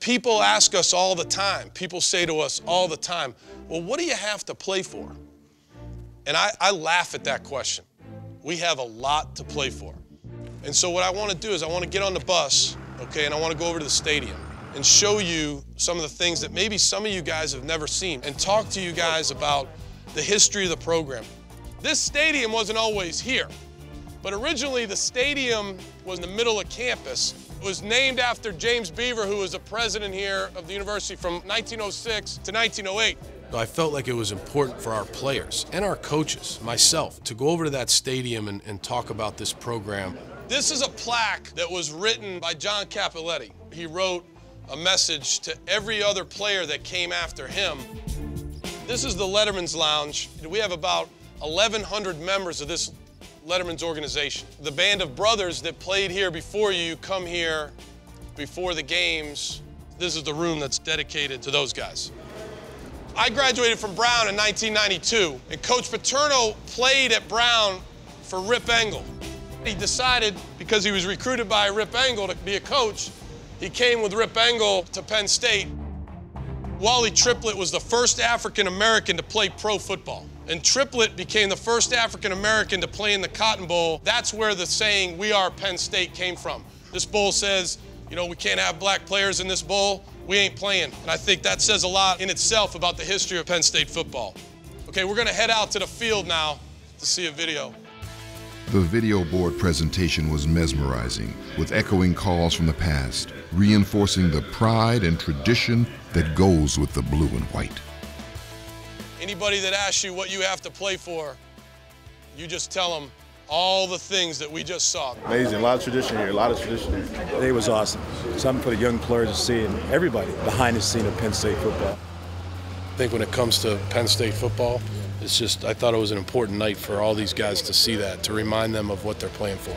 People ask us all the time, people say to us all the time, well, what do you have to play for? And I laugh at that question. We have a lot to play for. And so what I want to do is I want to get on the bus, okay, and I want to go over to the stadium and show you some of the things that maybe some of you guys have never seen and talk to you guys about the history of the program. This stadium wasn't always here, but originally the stadium was in the middle of campus. It was named after James Beaver, who was the president here of the university from 1906 to 1908. I felt like it was important for our players and our coaches, myself, to go over to that stadium and talk about this program. This is a plaque that was written by John Cappelletti. He wrote a message to every other player that came after him. This is the Letterman's Lounge. We have about 1,100 members of this Letterman's organization. The band of brothers that played here before you come here before the games. This is the room that's dedicated to those guys. I graduated from Brown in 1992, and Coach Paterno played at Brown for Rip Engel. He decided, because he was recruited by Rip Engel to be a coach, he came with Rip Engel to Penn State. Wally Triplett was the first African-American to play pro football. And Triplett became the first African-American to play in the Cotton Bowl. That's where the saying, "We are Penn State," came from. This bowl says, you know, we can't have black players in this bowl, we ain't playing. And I think that says a lot in itself about the history of Penn State football. Okay, we're gonna head out to the field now to see a video. The video board presentation was mesmerizing, with echoing calls from the past, reinforcing the pride and tradition that goes with the blue and white. Anybody that asks you what you have to play for, you just tell them all the things that we just saw. Amazing, a lot of tradition here, a lot of tradition. Today was awesome. Something for the young players to see and everybody behind the scene of Penn State football. I think when it comes to Penn State football, it's just, I thought it was an important night for all these guys to see that, to remind them of what they're playing for.